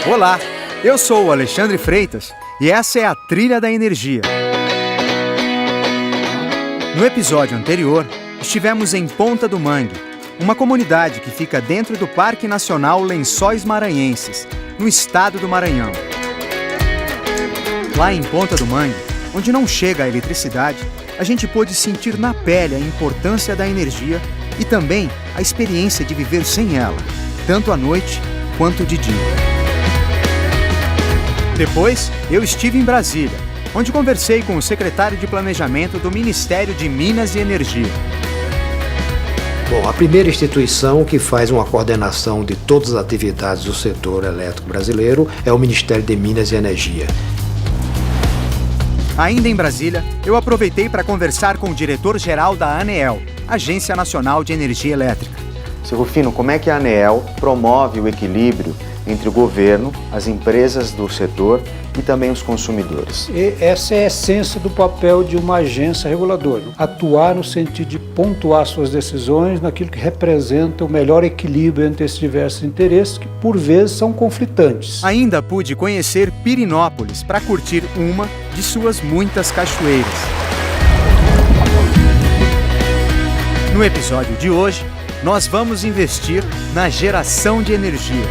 Olá, eu sou o Alexandre Freitas e essa é a Trilha da Energia. No episódio anterior, estivemos em Ponta do Mangue, uma comunidade que fica dentro do Parque Nacional Lençóis Maranhenses, no estado do Maranhão. Lá em Ponta do Mangue, onde não chega a eletricidade, a gente pôde sentir na pele a importância da energia e também a experiência de viver sem ela, tanto à noite quanto de dia. Depois, eu estive em Brasília, onde conversei com o secretário de Planejamento do Ministério de Minas e Energia. Bom, a primeira instituição que faz uma coordenação de todas as atividades do setor elétrico brasileiro é o Ministério de Minas e Energia. Ainda em Brasília, eu aproveitei para conversar com o diretor-geral da ANEEL, Agência Nacional de Energia Elétrica. Seu Rufino, como é que a ANEEL promove o equilíbrio entre o governo, as empresas do setor e também os consumidores? E essa é a essência do papel de uma agência reguladora, atuar no sentido de pontuar suas decisões naquilo que representa o melhor equilíbrio entre esses diversos interesses que, por vezes, são conflitantes. Ainda pude conhecer Pirinópolis para curtir uma de suas muitas cachoeiras. No episódio de hoje, nós vamos investir na geração de energia.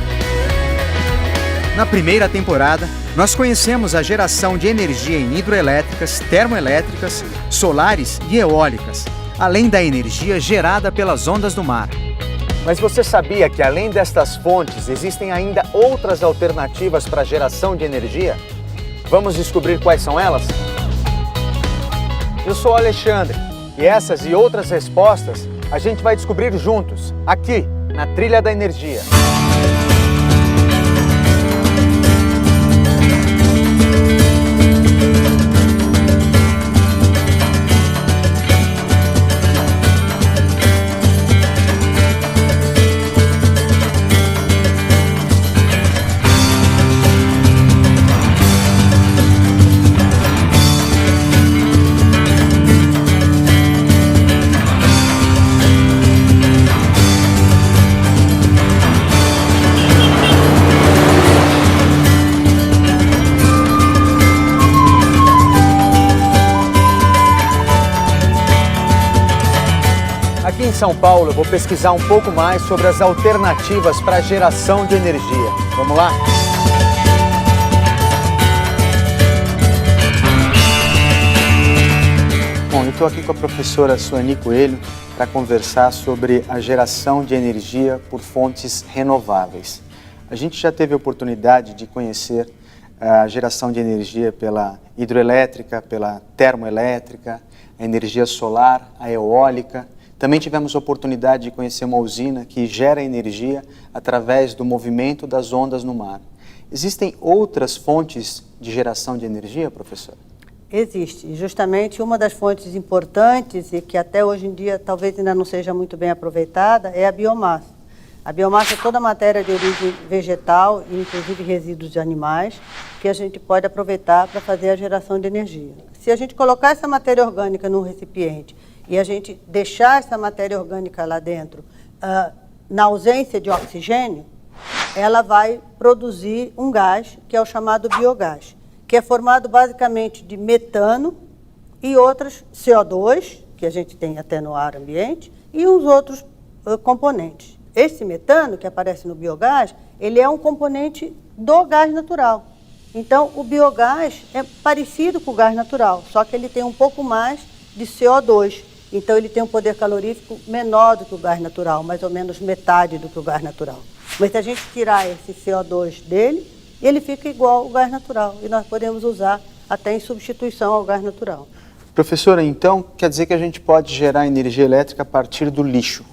Na primeira temporada, nós conhecemos a geração de energia em hidroelétricas, termoelétricas, solares e eólicas, além da energia gerada pelas ondas do mar. Mas você sabia que além destas fontes, existem ainda outras alternativas para a geração de energia? Vamos descobrir quais são elas? Eu sou o Alexandre e essas e outras respostas a gente vai descobrir juntos, aqui, na Trilha da Energia. Aqui em São Paulo, eu vou pesquisar um pouco mais sobre as alternativas para a geração de energia. Vamos lá? Bom, eu estou aqui com a professora Suani Coelho para conversar sobre a geração de energia por fontes renováveis. A gente já teve a oportunidade de conhecer a geração de energia pela hidroelétrica, pela termoelétrica, a energia solar, a eólica. Também tivemos a oportunidade de conhecer uma usina que gera energia através do movimento das ondas no mar. Existem outras fontes de geração de energia, professora? Existe. Justamente uma das fontes importantes e que até hoje em dia talvez ainda não seja muito bem aproveitada é a biomassa. A biomassa é toda matéria de origem vegetal, inclusive resíduos de animais, que a gente pode aproveitar para fazer a geração de energia. Se a gente colocar essa matéria orgânica num recipiente e a gente deixar essa matéria orgânica lá dentro, na ausência de oxigênio, ela vai produzir um gás, que é o chamado biogás, que é formado basicamente de metano e outras CO2, que a gente tem até no ar ambiente, e uns outros componentes. Esse metano, que aparece no biogás, ele é um componente do gás natural. Então, o biogás é parecido com o gás natural, só que ele tem um pouco mais de CO2. Então, ele tem um poder calorífico menor do que o gás natural, mais ou menos metade do que o gás natural. Mas se a gente tirar esse CO2 dele, ele fica igual ao gás natural. E nós podemos usar até em substituição ao gás natural. Professora, então, quer dizer que a gente pode gerar energia elétrica a partir do lixo?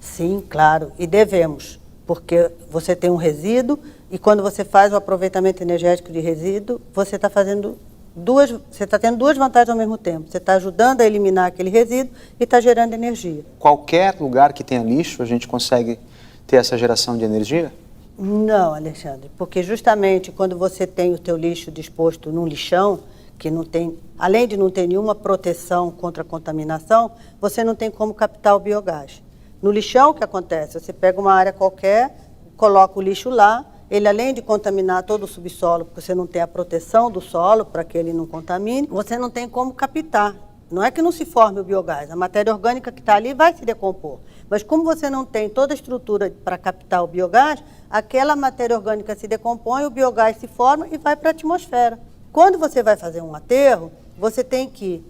Sim, claro. E devemos, porque você tem um resíduo e quando você faz o aproveitamento energético de resíduo, você está tendo duas vantagens ao mesmo tempo. Você está ajudando a eliminar aquele resíduo e está gerando energia. Qualquer lugar que tenha lixo, a gente consegue ter essa geração de energia? Não, Alexandre, porque justamente quando você tem o teu lixo disposto num lixão, que não tem, além de não ter nenhuma proteção contra a contaminação, você não tem como captar o biogás. No lixão, o que acontece? Você pega uma área qualquer, coloca o lixo lá, ele além de contaminar todo o subsolo, porque você não tem a proteção do solo para que ele não contamine, você não tem como captar. Não é que não se forme o biogás, a matéria orgânica que está ali vai se decompor. Mas como você não tem toda a estrutura para captar o biogás, aquela matéria orgânica se decompõe, o biogás se forma e vai para a atmosfera. Quando você vai fazer um aterro, você tem que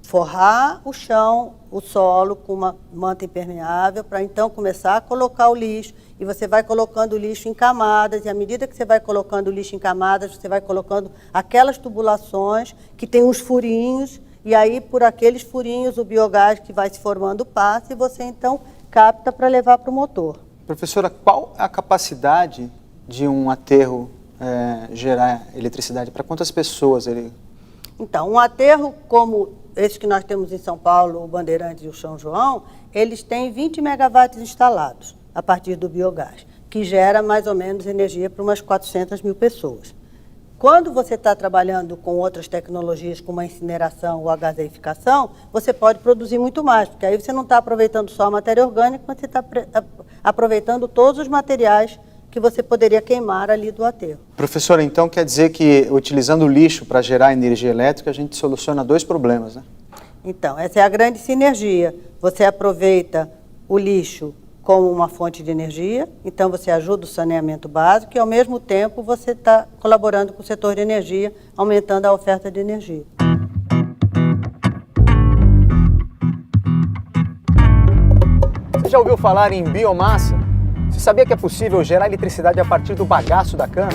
forrar o chão, o solo com uma manta impermeável, para então começar a colocar o lixo. E você vai colocando o lixo em camadas, e à medida que você vai colocando o lixo em camadas, você vai colocando aquelas tubulações que tem uns furinhos, e aí por aqueles furinhos o biogás que vai se formando passa, e você então capta para levar para o motor. Professora, qual a capacidade de um aterro gerar eletricidade? Para quantas pessoas ele... Então, um aterro como esse que nós temos em São Paulo, o Bandeirantes e o São João, eles têm 20 megawatts instalados a partir do biogás, que gera mais ou menos energia para umas 400 mil pessoas. Quando você está trabalhando com outras tecnologias, como a incineração ou a gaseificação, você pode produzir muito mais, porque aí você não está aproveitando só a matéria orgânica, mas você está aproveitando todos os materiais que você poderia queimar ali do aterro. Professora, então quer dizer que utilizando o lixo para gerar energia elétrica, a gente soluciona dois problemas, né? Então, essa é a grande sinergia. Você aproveita o lixo como uma fonte de energia, então você ajuda o saneamento básico e, ao mesmo tempo, você está colaborando com o setor de energia, aumentando a oferta de energia. Você já ouviu falar em biomassa? Você sabia que é possível gerar eletricidade a partir do bagaço da cana?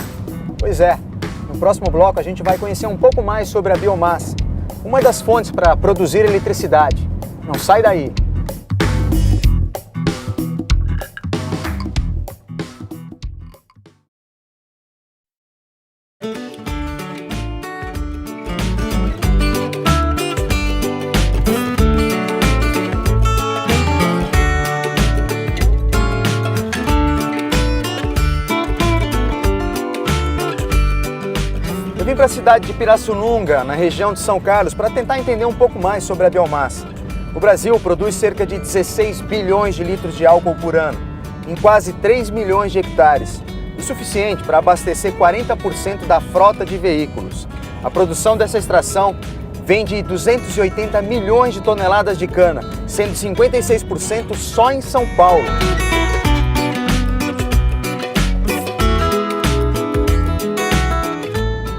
Pois é, no próximo bloco a gente vai conhecer um pouco mais sobre a biomassa, uma das fontes para produzir eletricidade. Não sai daí! Eu vim para a cidade de Pirassununga, na região de São Carlos, para tentar entender um pouco mais sobre a biomassa. O Brasil produz cerca de 16 bilhões de litros de álcool por ano, em quase 3 milhões de hectares, o suficiente para abastecer 40% da frota de veículos. A produção dessa extração vem de 280 milhões de toneladas de cana, sendo 56% só em São Paulo.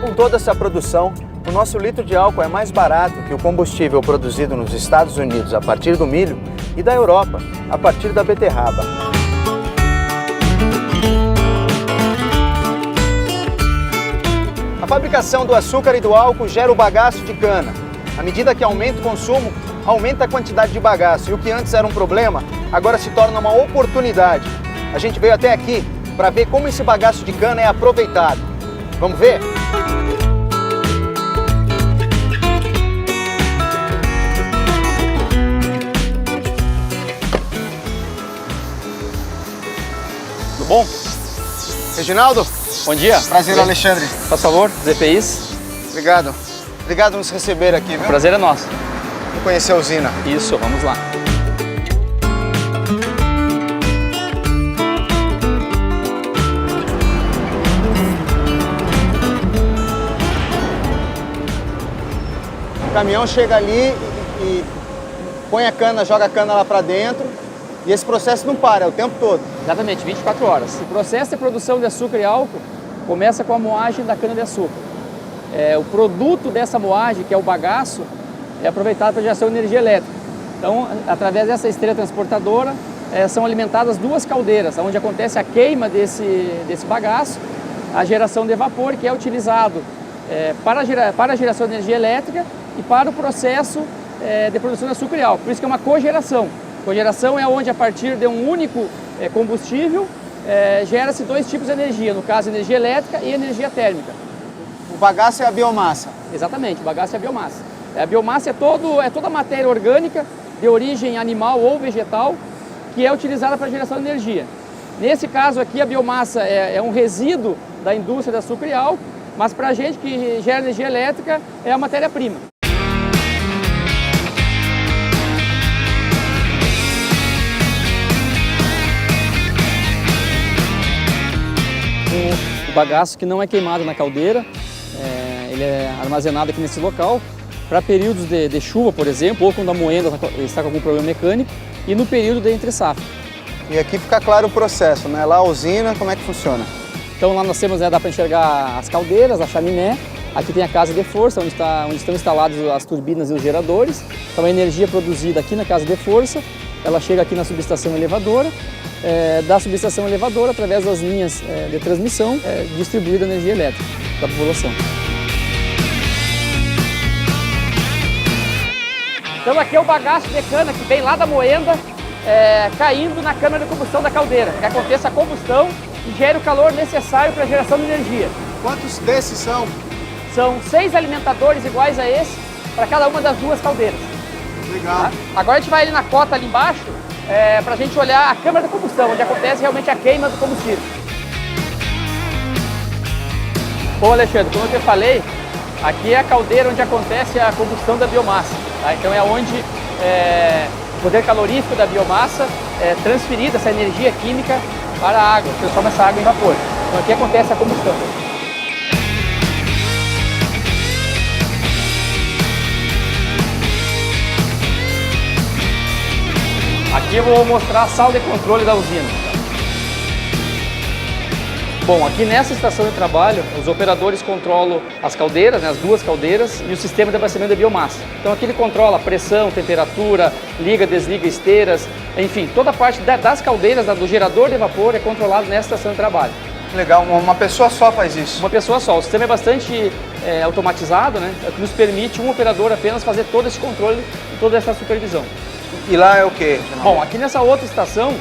Com toda essa produção, o nosso litro de álcool é mais barato que o combustível produzido nos Estados Unidos a partir do milho e da Europa a partir da beterraba. A fabricação do açúcar e do álcool gera o bagaço de cana. À medida que aumenta o consumo, aumenta a quantidade de bagaço. E o que antes era um problema, agora se torna uma oportunidade. A gente veio até aqui para ver como esse bagaço de cana é aproveitado. Vamos ver? Tudo bom? Reginaldo? Bom dia. Prazer, Alexandre. Por favor, EPIs. Obrigado. Obrigado por nos receber aqui, viu? O prazer é nosso. Vamos conhecer a usina. Isso, vamos lá. O caminhão chega ali e põe a cana, joga a cana lá para dentro e esse processo não para, é o tempo todo. Exatamente, 24 horas. O processo de produção de açúcar e álcool começa com a moagem da cana-de-açúcar. O produto dessa moagem, que é o bagaço, é aproveitado para geração de energia elétrica. Então, através dessa esteira transportadora, são alimentadas duas caldeiras, onde acontece a queima desse bagaço, a geração de vapor, que é utilizado para a geração de energia elétrica e para o processo de produção de açúcar e álcool. Por isso que é uma cogeração. Cogeração é onde, a partir de um único combustível, gera-se dois tipos de energia, no caso, energia elétrica e energia térmica. O bagaço é a biomassa. Exatamente, o bagaço é a biomassa. A biomassa é toda a matéria orgânica de origem animal ou vegetal que é utilizada para a geração de energia. Nesse caso aqui, a biomassa é um resíduo da indústria de açúcar e álcool, mas para a gente que gera energia elétrica é a matéria-prima. com o bagaço que não é queimado na caldeira, ele é armazenado aqui nesse local para períodos de chuva, por exemplo, ou quando a moenda está com algum problema mecânico, e no período de entre-safra. E aqui fica claro o processo, né? Lá a usina, como é que funciona? Então lá nós temos, dá para enxergar as caldeiras, a chaminé. Aqui tem a casa de força, onde estão instaladas as turbinas e os geradores. Então a energia é produzida aqui na casa de força, ela chega aqui na subestação elevadora, da subestação elevadora, através das linhas de transmissão, distribuída a energia elétrica para a população. Então aqui é o bagaço de cana que vem lá da moenda, caindo na câmara de combustão da caldeira, que aconteça a combustão e gere o calor necessário para a geração de energia. Quantos desses são? São 6 alimentadores iguais a esse para cada uma das duas caldeiras. Legal. Tá? Agora a gente vai ali na cota ali embaixo para a gente olhar a câmara de combustão, onde acontece realmente a queima do combustível. Bom, Alexandre, como eu te falei, aqui é a caldeira onde acontece a combustão da biomassa. Tá? Então é onde o poder calorífico da biomassa é transferido, essa energia química, para a água, transforma essa água em vapor. Então aqui acontece a combustão. Aqui eu vou mostrar a sala de controle da usina. Bom, aqui nessa estação de trabalho, os operadores controlam as caldeiras, né, as duas caldeiras, e o sistema de abastecimento de biomassa. Então aqui ele controla a pressão, temperatura, liga, desliga esteiras, enfim, toda a parte das caldeiras, do gerador de vapor é controlado nessa estação de trabalho. Legal, uma pessoa só faz isso? Uma pessoa só. O sistema é bastante automatizado, né, que nos permite um operador apenas fazer todo esse controle e toda essa supervisão. E lá é o quê? Bom, aqui nessa outra estação,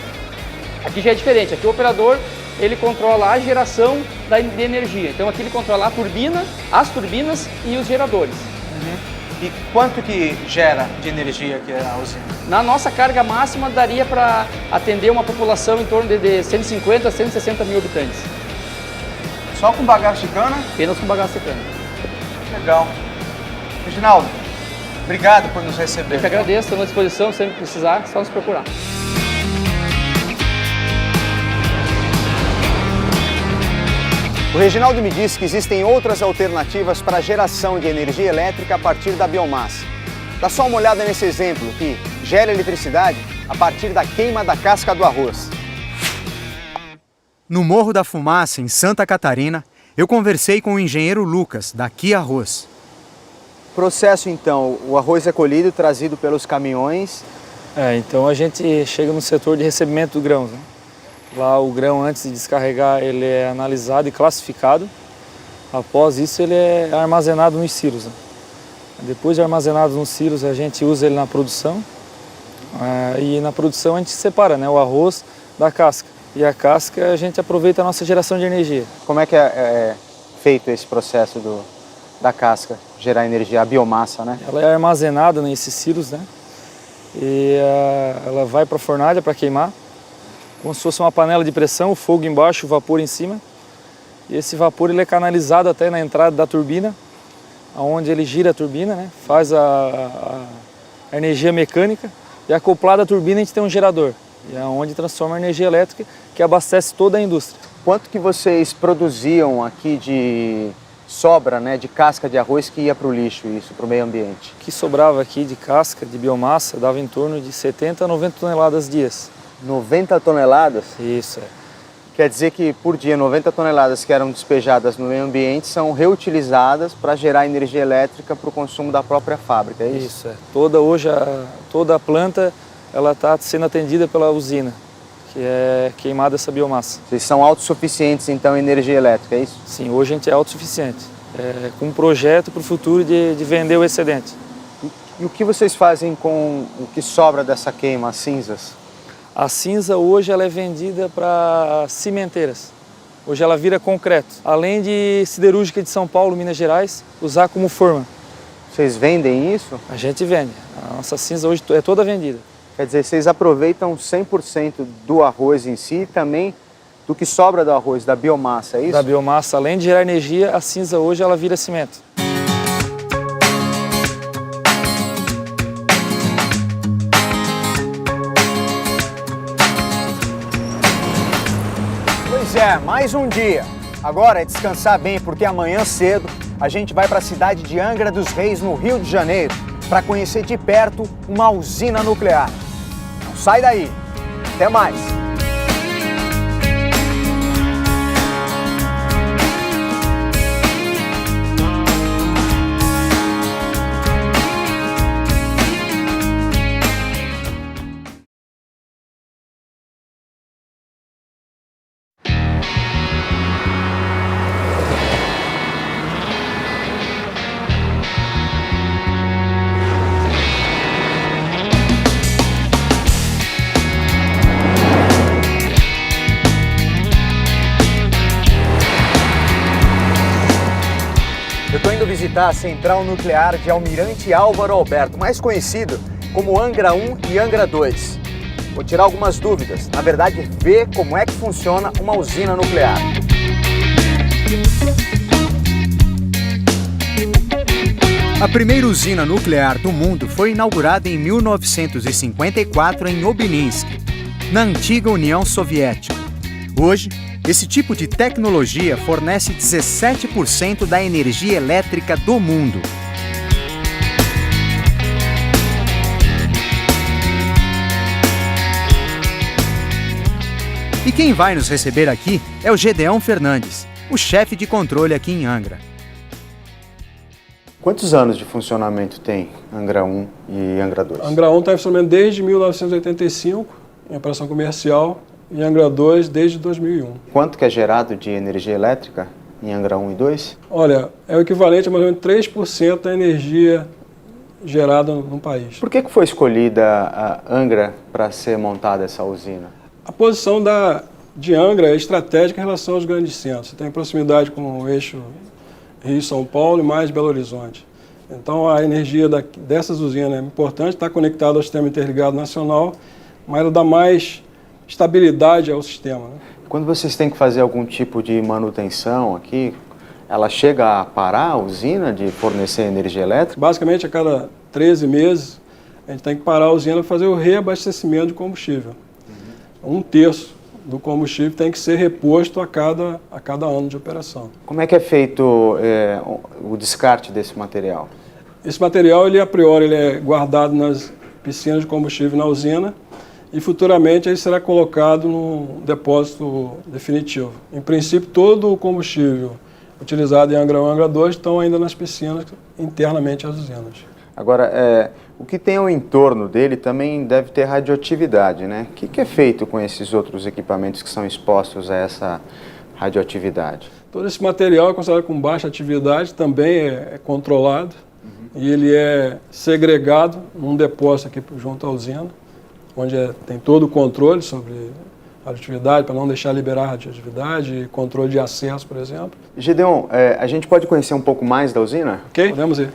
aqui já é diferente. Aqui o operador, ele controla a geração de energia. Então aqui ele controla a turbina, as turbinas e os geradores. E quanto que gera de energia aqui a usina? Na nossa carga máxima daria para atender uma população em torno de 150 a 160 mil habitantes. Só com bagaço de cana? Apenas com bagaço de cana. Legal. Reginaldo, obrigado por nos receber. Eu que agradeço, estamos à disposição, sempre que precisar, é só nos procurar. O Reginaldo me disse que existem outras alternativas para a geração de energia elétrica a partir da biomassa. Dá só uma olhada nesse exemplo que gera eletricidade a partir da queima da casca do arroz. No Morro da Fumaça, em Santa Catarina, eu conversei com o engenheiro Lucas, da Aqui Arroz. Processo então, o arroz é colhido, trazido pelos caminhões. Então a gente chega no setor de recebimento do grão, né? Lá o grão, antes de descarregar, ele é analisado e classificado. Após isso, ele é armazenado nos silos, né? Depois de armazenado nos silos, a gente usa ele na produção. E na produção a gente separa, né, o arroz da casca. E a casca a gente aproveita a nossa geração de energia. Como é que é feito esse processo da casca gerar energia, a biomassa, né? Ela é armazenada nesses silos, né? E ela vai para a fornalha para queimar. Como se fosse uma panela de pressão, o fogo embaixo, o vapor em cima. E esse vapor ele é canalizado até na entrada da turbina, onde ele gira a turbina, né? Faz a energia mecânica, e acoplado à turbina a gente tem um gerador, e é onde transforma a energia elétrica que abastece toda a indústria. Quanto que vocês produziam aqui de sobra, né, de casca de arroz que ia para o lixo, isso, para o meio ambiente? O que sobrava aqui de casca, de biomassa, dava em torno de 70 a 90 toneladas dias. 90 toneladas? Isso, Quer dizer que por dia 90 toneladas que eram despejadas no meio ambiente são reutilizadas para gerar energia elétrica para o consumo da própria fábrica, é isso? Isso, toda a planta ela está sendo atendida pela usina, que é queimada essa biomassa. Vocês são autossuficientes então em energia elétrica, é isso? Sim, hoje a gente é autossuficiente, com um projeto para o futuro de vender o excedente. E o que vocês fazem com o que sobra dessa queima, as cinzas? A cinza hoje ela é vendida para cimenteiras. Hoje ela vira concreto. Além de siderúrgica de São Paulo, Minas Gerais, usar como forma. Vocês vendem isso? A gente vende. A nossa cinza hoje é toda vendida. Quer dizer, vocês aproveitam 100% do arroz em si e também do que sobra do arroz, da biomassa, é isso? Da biomassa, além de gerar energia, a cinza hoje ela vira cimento. Mais um dia. Agora é descansar bem, porque amanhã cedo a gente vai para a cidade de Angra dos Reis, no Rio de Janeiro, para conhecer de perto uma usina nuclear. Não sai daí. Até mais. Eu estou indo visitar a central nuclear de Almirante Álvaro Alberto, mais conhecido como Angra 1 e Angra 2. Vou tirar algumas dúvidas, na verdade, ver como é que funciona uma usina nuclear. A primeira usina nuclear do mundo foi inaugurada em 1954 em Obninsk, na antiga União Soviética. Hoje, esse tipo de tecnologia fornece 17% da energia elétrica do mundo. E quem vai nos receber aqui é o Gedeão Fernandes, o chefe de controle aqui em Angra. Quantos anos de funcionamento tem Angra 1 e Angra 2? Angra 1 está em funcionamento desde 1985, em operação comercial, e Angra 2 desde 2001. Quanto que é gerado de energia elétrica em Angra 1 e 2? Olha, é o equivalente a mais ou menos 3% da energia gerada no país. Por que foi escolhida a Angra para ser montada essa usina? A posição de Angra é estratégica em relação aos grandes centros. Você tem proximidade com o eixo Rio-São Paulo e mais Belo Horizonte. Então a energia dessas usinas é importante, está conectada ao sistema interligado nacional, mas ela dá mais estabilidade ao sistema, né? Quando vocês têm que fazer algum tipo de manutenção aqui, ela chega a parar a usina de fornecer energia elétrica? Basicamente, a cada 13 meses, a gente tem que parar a usina para fazer o reabastecimento de combustível. Um terço do combustível tem que ser reposto a cada ano de operação. Como é que é feito o descarte desse material? Esse material, a priori, ele é guardado nas piscinas de combustível na usina, e futuramente ele será colocado num depósito definitivo. Em princípio, todo o combustível utilizado em Angra 1 e Angra 2 estão ainda nas piscinas internamente às usinas. Agora, o que tem ao entorno dele também deve ter radioatividade, né? O que é feito com esses outros equipamentos que são expostos a essa radioatividade? Todo esse material é considerado com baixa atividade, também é controlado, e ele é segregado num depósito aqui junto à usina, onde tem todo o controle sobre a radioatividade, para não deixar liberar a radioatividade, controle de acesso, por exemplo. Gedeon, a gente pode conhecer um pouco mais da usina? Ok, podemos ir.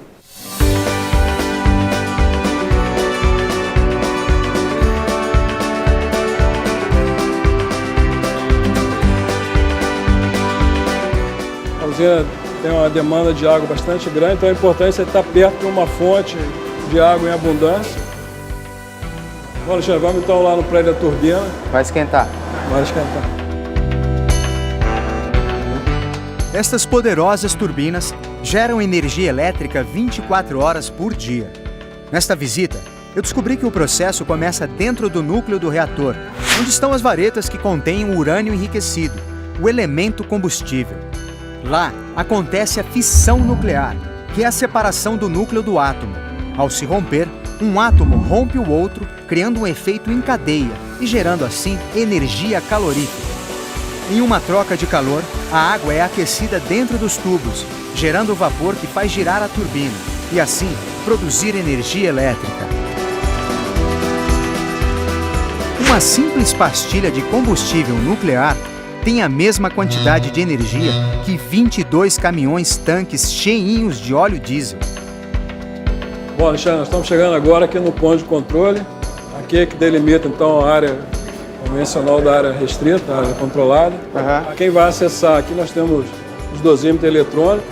A usina tem uma demanda de água bastante grande, então é importante você estar perto de uma fonte de água em abundância. Bom, Alexandre, vamos então lá no prédio da turbina. Vai esquentar. Vai esquentar. Estas poderosas turbinas geram energia elétrica 24 horas por dia. Nesta visita, eu descobri que o processo começa dentro do núcleo do reator, onde estão as varetas que contêm o urânio enriquecido, o elemento combustível. Lá acontece a fissão nuclear, que é a separação do núcleo do átomo. Ao se romper, um átomo rompe o outro, criando um efeito em cadeia e gerando assim energia calorífica. Em uma troca de calor, a água é aquecida dentro dos tubos, gerando o vapor que faz girar a turbina e assim produzir energia elétrica. Uma simples pastilha de combustível nuclear tem a mesma quantidade de energia que 22 caminhões-tanques cheinhos de óleo diesel. Bom, Alexandre, nós estamos chegando agora aqui no ponto de controle. Aqui é que delimita então a área convencional da área restrita, a área controlada. Quem vai acessar aqui, nós temos os dosímetros eletrônicos,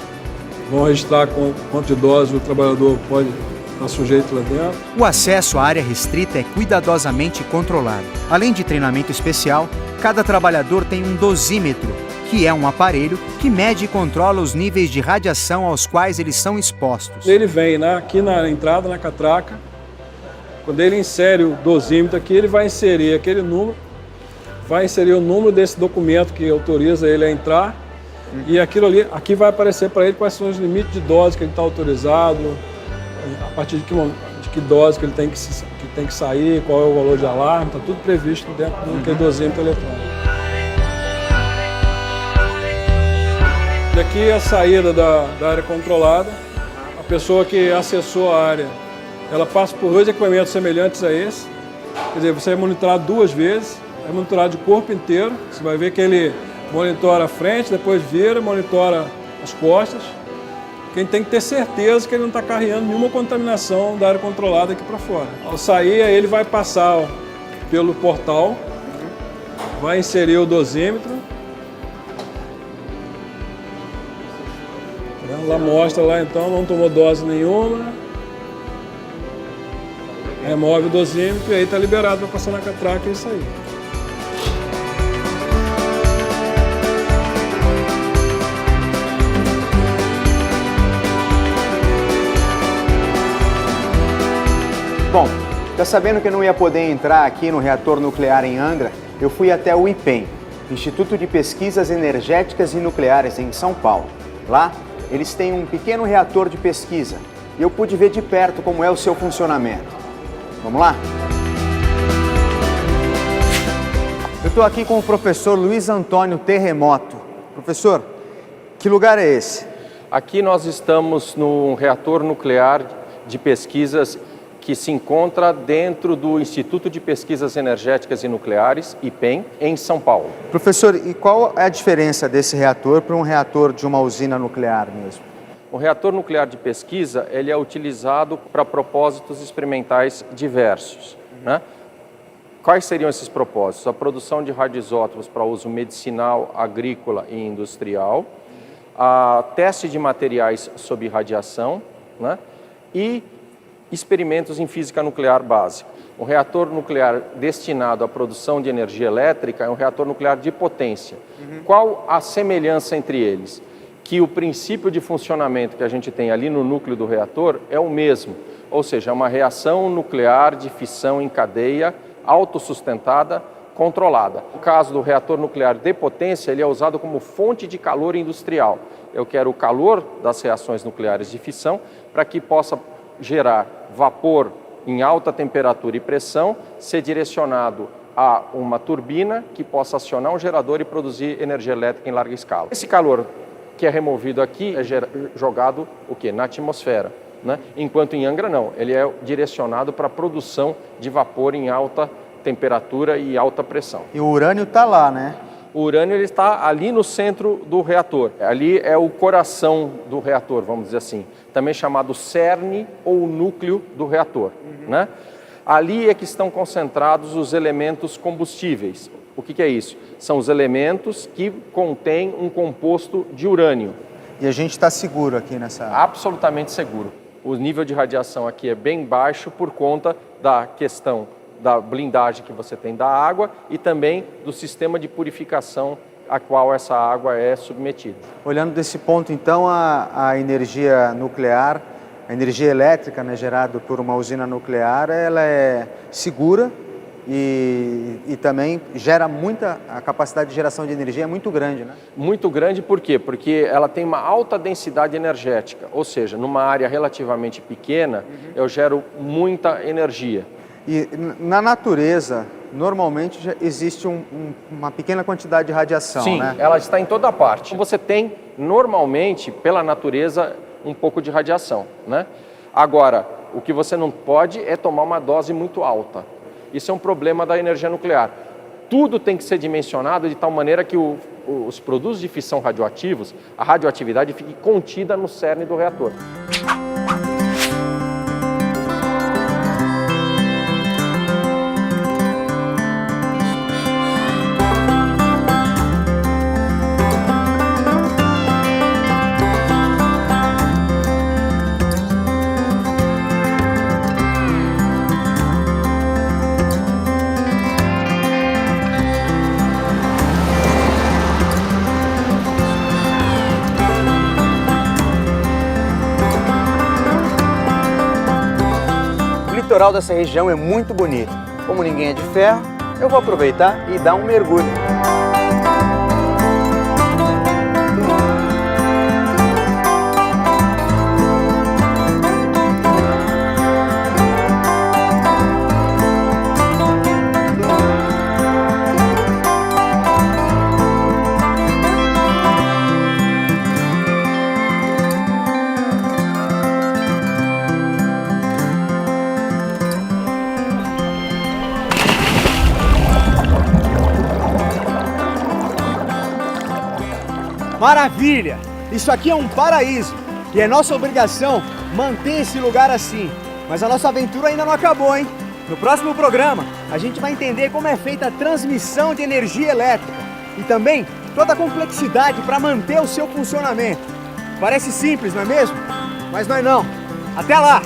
vão registrar quanto de dose o trabalhador pode estar sujeito lá dentro. O acesso à área restrita é cuidadosamente controlado. Além de treinamento especial, cada trabalhador tem um dosímetro que é um aparelho que mede e controla os níveis de radiação aos quais eles são expostos. Ele vem aqui na entrada, na catraca. Quando ele insere o dosímetro aqui, ele vai inserir aquele número, vai inserir o número desse documento que autoriza ele a entrar, e aquilo ali, aqui vai aparecer para ele quais são os limites de dose que ele está autorizado, a partir de que dose que ele tem que sair, qual é o valor de alarme, está tudo previsto dentro do dosímetro eletrônico. Daqui é a saída da área controlada, a pessoa que acessou a área, ela passa por 2 equipamentos semelhantes a esse, quer dizer, você é monitorado 2 vezes, é monitorado de corpo inteiro, você vai ver que ele monitora a frente, depois vira, monitora as costas. Quem tem que ter certeza que ele não está carregando nenhuma contaminação da área controlada aqui para fora. Ao sair, ele vai passar pelo portal, vai inserir o dosímetro. Lá mostra lá então, não tomou dose nenhuma. Remove o dosímetro e aí está liberado para passar na catraca e sair. Bom, já sabendo que eu não ia poder entrar aqui no reator nuclear em Angra, eu fui até o IPEM, Instituto de Pesquisas Energéticas e Nucleares, em São Paulo. Lá, eles têm um pequeno reator de pesquisa e eu pude ver de perto como é o seu funcionamento. Vamos lá? Eu estou aqui com o professor Luiz Antônio Terremoto. Professor, que lugar é esse? Aqui nós estamos num reator nuclear de pesquisas que se encontra dentro do Instituto de Pesquisas Energéticas e Nucleares, IPEN, em São Paulo. Professor, e qual é a diferença desse reator para um reator de uma usina nuclear mesmo? O reator nuclear de pesquisa ele é utilizado para propósitos experimentais diversos, né? Quais seriam esses propósitos? A produção de radioisótopos para uso medicinal, agrícola e industrial, a teste de materiais sob radiação, né? E experimentos em física nuclear básica. O reator nuclear destinado à produção de energia elétrica é um reator nuclear de potência. Qual a semelhança entre eles? Que o princípio de funcionamento que a gente tem ali no núcleo do reator é o mesmo, ou seja, é uma reação nuclear de fissão em cadeia, autossustentada, controlada. No caso do reator nuclear de potência, ele é usado como fonte de calor industrial. Eu quero o calor das reações nucleares de fissão para que possa gerar vapor em alta temperatura e pressão, ser direcionado a uma turbina que possa acionar um gerador e produzir energia elétrica em larga escala. Esse calor que é removido aqui é jogado o quê? Na atmosfera, né? Enquanto em Angra não, ele é direcionado para a produção de vapor em alta temperatura e alta pressão. E o urânio está lá, né? O urânio ele está ali no centro do reator. Ali é o coração do reator, vamos dizer assim. Também chamado cerne ou núcleo do reator, né? Ali é que estão concentrados os elementos combustíveis. O que é isso? São os elementos que contêm um composto de urânio. E a gente está seguro aqui nessa área? Absolutamente seguro. O nível de radiação aqui é bem baixo por conta da questão da blindagem que você tem da água e também do sistema de purificação a qual essa água é submetida. Olhando desse ponto, então, a energia nuclear, a energia elétrica, né, gerada por uma usina nuclear, ela é segura e também gera a capacidade de geração de energia é muito grande, né? Muito grande por quê? Porque ela tem uma alta densidade energética, ou seja, numa área relativamente pequena, eu gero muita energia. E na natureza, normalmente já existe uma pequena quantidade de radiação, Sim, né? ela está em toda parte. Você tem, normalmente, pela natureza, um pouco de radiação, né? Agora, o que você não pode é tomar uma dose muito alta. Isso é um problema da energia nuclear. Tudo tem que ser dimensionado de tal maneira que os produtos de fissão radioativos, a radioatividade fique contida no cerne do reator. litoral dessa região é muito bonito. Como ninguém é de ferro, eu vou aproveitar e dar um mergulho. Maravilha! Isso aqui é um paraíso e é nossa obrigação manter esse lugar assim. Mas a nossa aventura ainda não acabou, hein? No próximo programa, a gente vai entender como é feita a transmissão de energia elétrica e também toda a complexidade para manter o seu funcionamento. Parece simples, não é mesmo? Mas não é não. Até lá!